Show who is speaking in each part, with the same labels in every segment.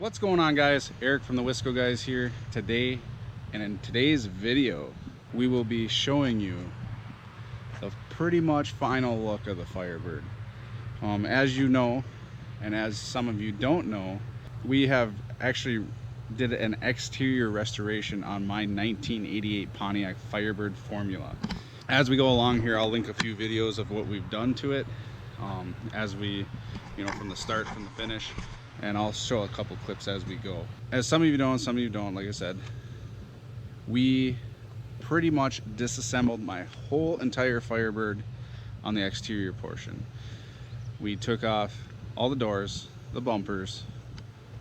Speaker 1: What's going on, guys? Eric from Thewiscoguyz here today, and in today's video we will be showing you the pretty much final look of the Firebird. As you know, and as some of you don't know, we have actually did an exterior restoration on my 1988 Pontiac Firebird Formula. As we go along here, I'll link a few videos of what we've done to it, as we, from the start, from the finish. And I'll show a couple clips as we go. As some of you know and some of you don't, like I said, we pretty much disassembled my whole entire Firebird on the exterior portion. We took off all the doors, the bumpers,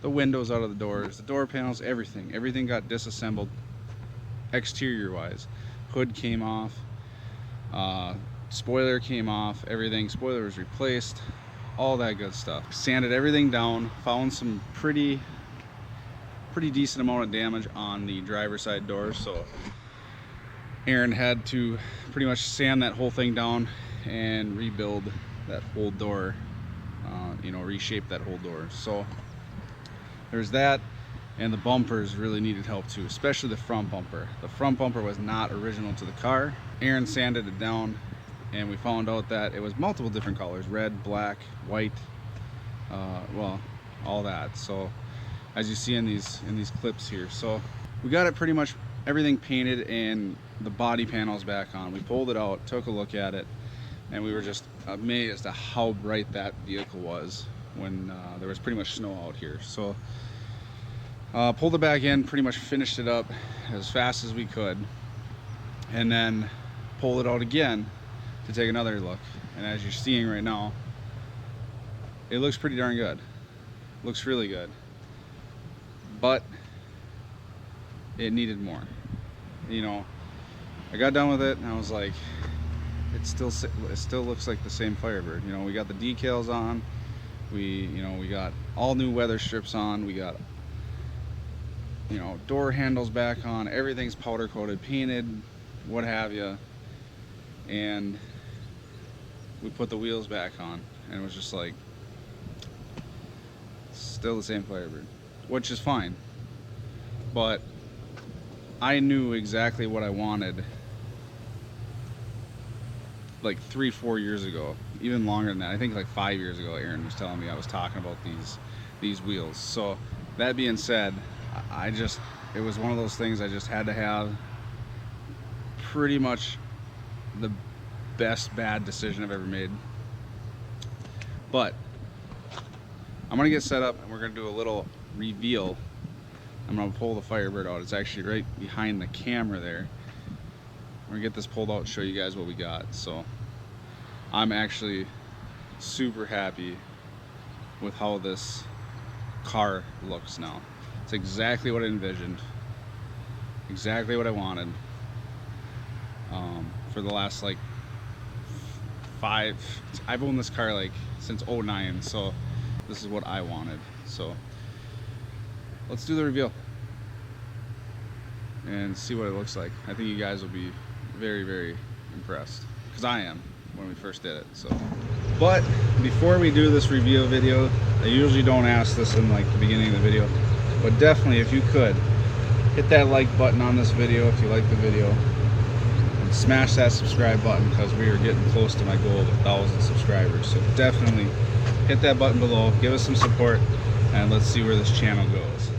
Speaker 1: the windows out of the doors, the door panels, everything. Everything got disassembled exterior wise. Hood came off, spoiler came off, everything. Spoiler was replaced. All that good stuff. Sanded everything down, found some pretty decent amount of damage on the driver's side doors, so Aaron had to pretty much sand that whole thing down and rebuild that whole door, reshape that whole door. So there's that, and the bumpers really needed help too, especially the front bumper. The front bumper was not original to the car. Aaron sanded it down, and we found out that it was multiple different colors: red, black, white, all that. So as you see in these clips here, so we got it pretty much everything painted and the body panels back on. We pulled it out, took a look at it, and we were just amazed at how bright that vehicle was when there was pretty much snow out here. So pulled it back in, pretty much finished it up as fast as we could, and then pulled it out again to take another look. And as you're seeing right now, it looks pretty darn good. Looks really good, but it needed more. I got done with it and I was like, it still looks like the same Firebird. We got the decals on, we got all new weather strips on, we got door handles back on, everything's powder coated, painted, what have you, and we put the wheels back on, and it was just like, still the same Firebird, which is fine. But I knew exactly what I wanted like 3-4 years ago, even longer than that. I think like 5 years ago, Aaron was telling me I was talking about these wheels. So that being said, it was one of those things I just had to have. Pretty much the best bad decision I've ever made. But I'm gonna get set up and we're gonna do a little reveal. I'm gonna pull the Firebird out. It's actually right behind the camera there. We're gonna get this pulled out and show you guys what we got. So I'm actually super happy with how this car looks now. It's exactly what I envisioned, exactly what I wanted. For the last I've owned this car since '09, so this is what I wanted. So let's do the reveal and see what it looks like. I think you guys will be very, very impressed, because I am when we first did it. So, but before we do this review video, I usually don't ask this in the beginning of the video, but definitely, if you could hit that like button on this video if you like the video, and smash that subscribe button, because we are getting close to my goal of 1,000 subscribers. So definitely hit that button below, give us some support, and let's see where this channel goes.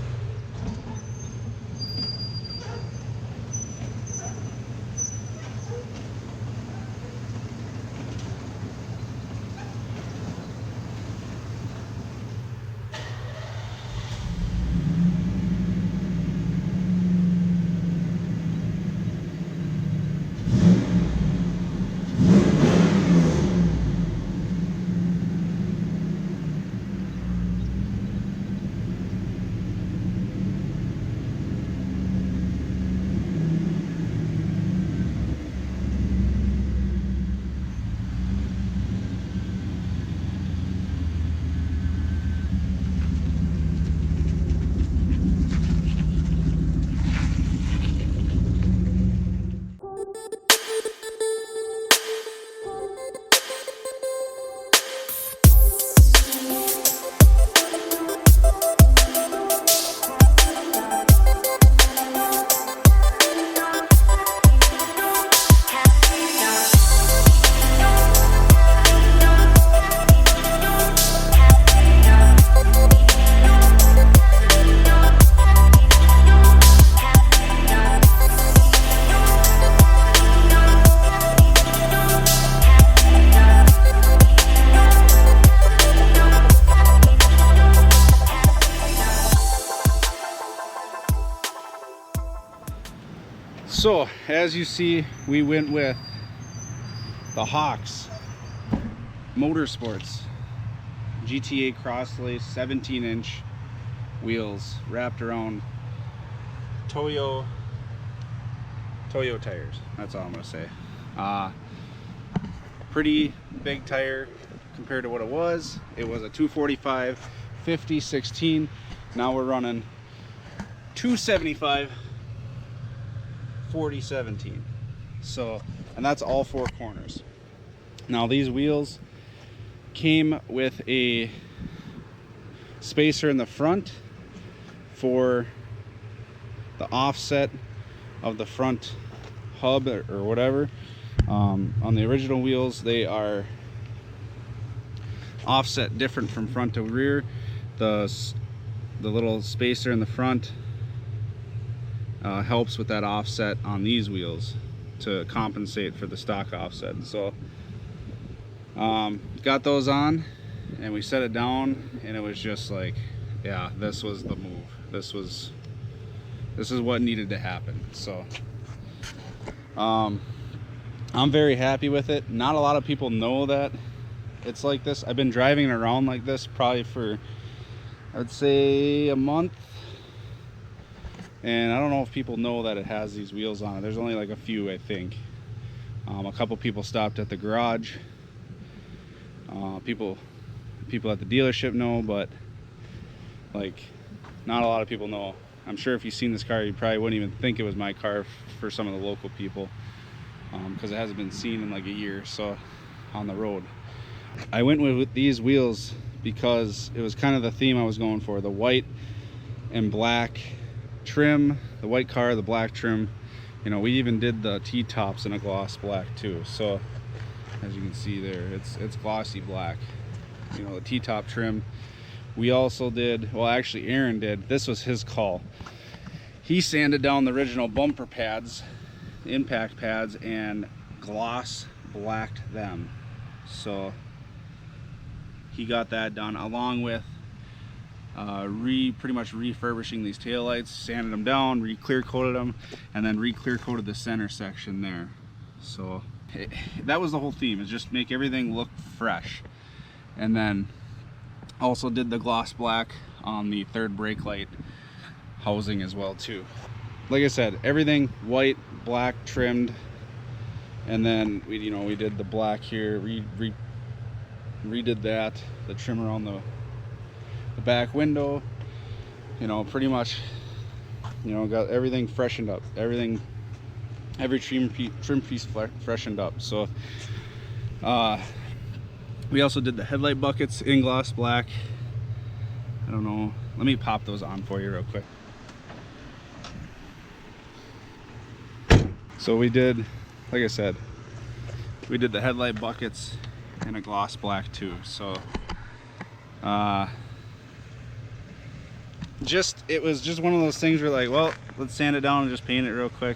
Speaker 1: So as you see, we went with the Hawks Motorsports GTA Crosslace 17-inch wheels wrapped around Toyo tires. That's all I'm gonna say. Pretty big tire compared to what it was. It was a 245 50 16. Now we're running 275 40 17. So, and that's all four corners. Now these wheels came with a spacer in the front for the offset of the front hub or whatever. On the original wheels, they are offset different from front to rear. The little spacer in the front helps with that offset on these wheels to compensate for the stock offset. So got those on and we set it down, and it was just like, yeah, this was the move. This is what needed to happen. So I'm very happy with it. Not a lot of people know that it's like this. I've been driving it around like this probably for, I'd say, a month, and I don't know if people know that it has these wheels on it. There's only like a few, I think. A couple people stopped at the garage. People at the dealership know, but like not a lot of people know. I'm sure if you've seen this car, you probably wouldn't even think it was my car for some of the local people, because it hasn't been seen in like a year or so on the road. I went with these wheels because it was kind of the theme I was going for, the white and black trim, the white car, the black trim. You know, we even did the T-tops in a gloss black too. So as you can see there, it's glossy black, you know, the T-top trim. We also did, well actually Aaron did, this was his call. He sanded down the original bumper pads, impact pads, and gloss blacked them. So he got that done, along with pretty much refurbishing these taillights, sanded them down, re-clear coated them, and then re-clear coated the center section there. So that was the whole theme, is just make everything look fresh. And then also did the gloss black on the third brake light housing as well too. Like I said, everything white, black trimmed, and then we did the black here, redid that, the trim around the back window, you know, pretty much, you know, got everything freshened up, every trim piece freshened up. So we also did the headlight buckets in gloss black. I don't know, let me pop those on for you real quick. So we did, like I said, we did the headlight buckets in a gloss black too. So it was just one of those things where like, well, let's sand it down and just paint it real quick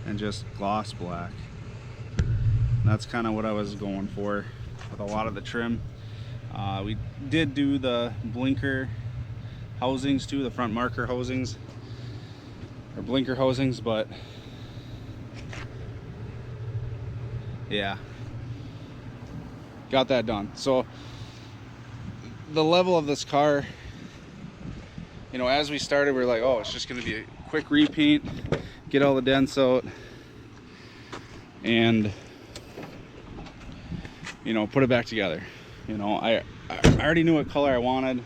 Speaker 1: and just gloss black. That's kind of what I was going for with a lot of the trim. We did do the blinker housings too, the front marker housings or blinker housings, but yeah, got that done. So the level of this car, you know, as we started, we were like, oh, it's just going to be a quick repaint, get all the dents out, and you know, put it back together. You know, I already knew what color I wanted.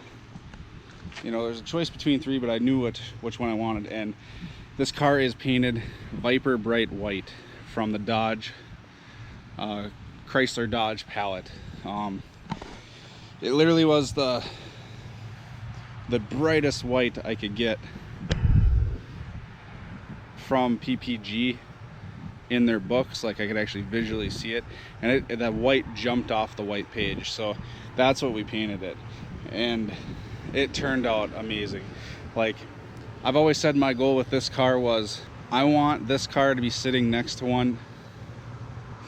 Speaker 1: You know, there's a choice between three, but I knew which one I wanted. And this car is painted Viper Bright White from the Dodge, Chrysler Dodge palette. It literally was the brightest white I could get from PPG in their books. Like I could actually visually see it, and that white jumped off the white page. So that's what we painted it, and it turned out amazing. Like I've always said, my goal with this car was I want this car to be sitting next to one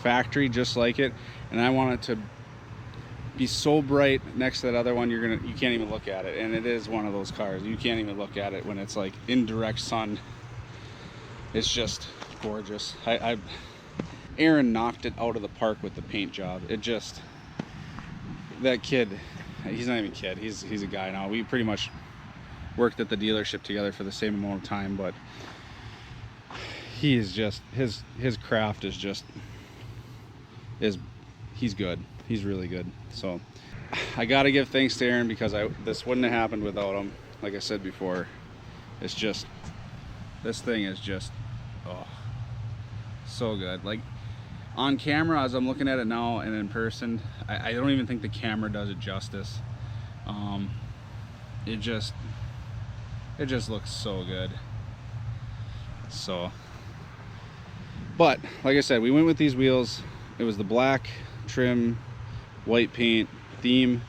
Speaker 1: factory just like it, and I want it to be so bright next to that other one you can't even look at it. And it is one of those cars, you can't even look at it when it's like in direct sun It's just gorgeous. Aaron knocked it out of the park with the paint job. It just, that kid, he's not even a kid, he's a guy now. We pretty much worked at the dealership together for the same amount of time, but he is just, his craft is just, he's good. He's really good. So I gotta give thanks to Aaron, because this wouldn't have happened without him. Like I said before, it's just, this thing is just, oh, so good. Like on camera, as I'm looking at it now, and in person, I don't even think the camera does it justice. It just looks so good. So, but like I said, we went with these wheels. It was the black trim, white paint theme,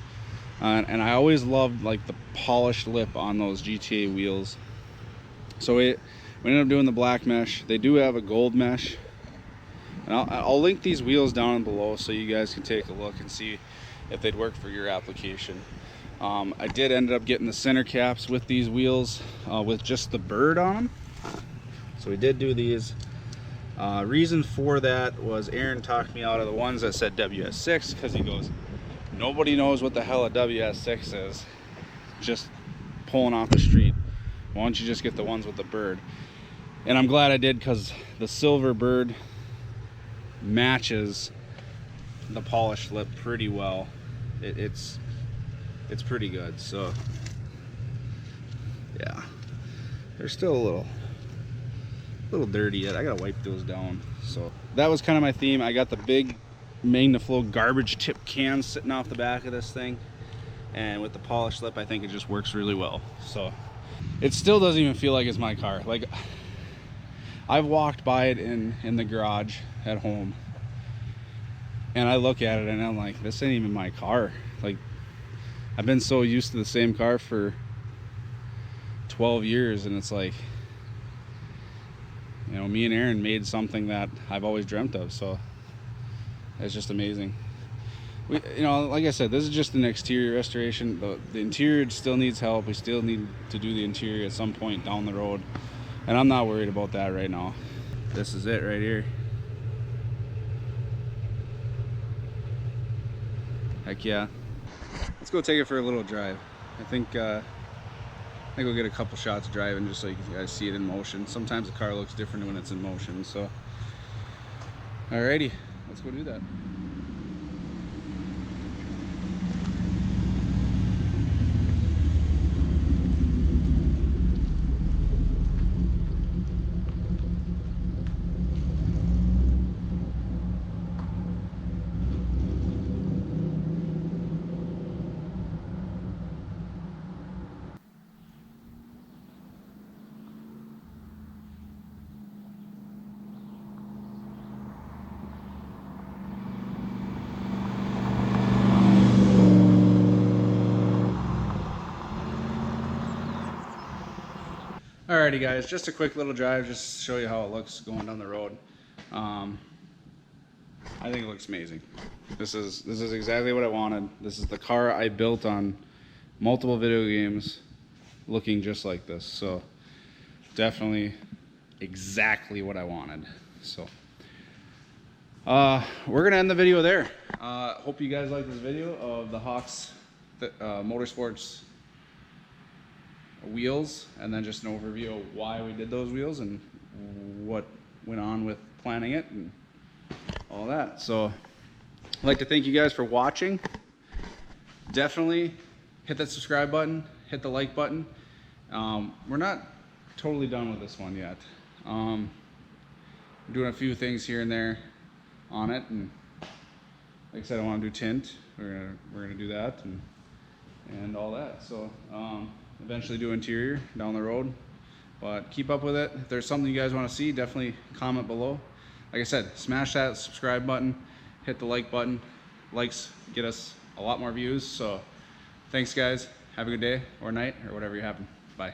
Speaker 1: and I always loved like the polished lip on those GTA wheels. So we ended up doing the black mesh. They do have a gold mesh, and I'll link these wheels down below so you guys can take a look and see if they'd work for your application. I did end up getting the center caps with these wheels with just the bird on them. So we did do these. Reason for that was Aaron talked me out of the ones that said WS6, because he goes, nobody knows what the hell a WS6 is, just pulling off the street. Why don't you just get the ones with the bird? And I'm glad I did, because the silver bird matches the polished lip pretty well. It's pretty good. So yeah, they're still a little dirty yet. I gotta wipe those down. So that was kind of my theme. I got the big MagnaFlow garbage tip cans sitting off the back of this thing, and with the polished lip, I think it just works really well. So it still doesn't even feel like it's my car. Like, I've walked by it in the garage at home, and I look at it and I'm like, this ain't even my car. Like, I've been so used to the same car for 12 years, and it's like, you know, me and Aaron made something that I've always dreamt of. So it's just amazing. You know, like I said, this is just an exterior restoration. The interior still needs help. We still need to do the interior at some point down the road, and I'm not worried about that right now. This is it right here. Heck yeah. Let's go take it for a little drive. I think we'll get a couple shots driving just so you guys see it in motion. Sometimes the car looks different when it's in motion. So alrighty, let's go do that. Alrighty guys, just a quick little drive just to show you how it looks going down the road. I think it looks amazing. This is exactly what I wanted. This is the car I built on multiple video games looking just like this. So definitely exactly what I wanted. So we're gonna end the video there. Hope you guys like this video of the Hawks Motorsports wheels, and then just an overview of why we did those wheels and what went on with planning it and all that. So I'd like to thank you guys for watching. Definitely hit that subscribe button, hit the like button. We're not totally done with this one yet. I'm doing a few things here and there on it, and like I said, I want to do tint. We're gonna do that and all that. So eventually do interior down the road, but keep up with it. If there's something you guys want to see, definitely comment below. Like I said, smash that subscribe button, hit the like button. Likes get us a lot more views. So thanks guys, have a good day or night or whatever you're having. Bye.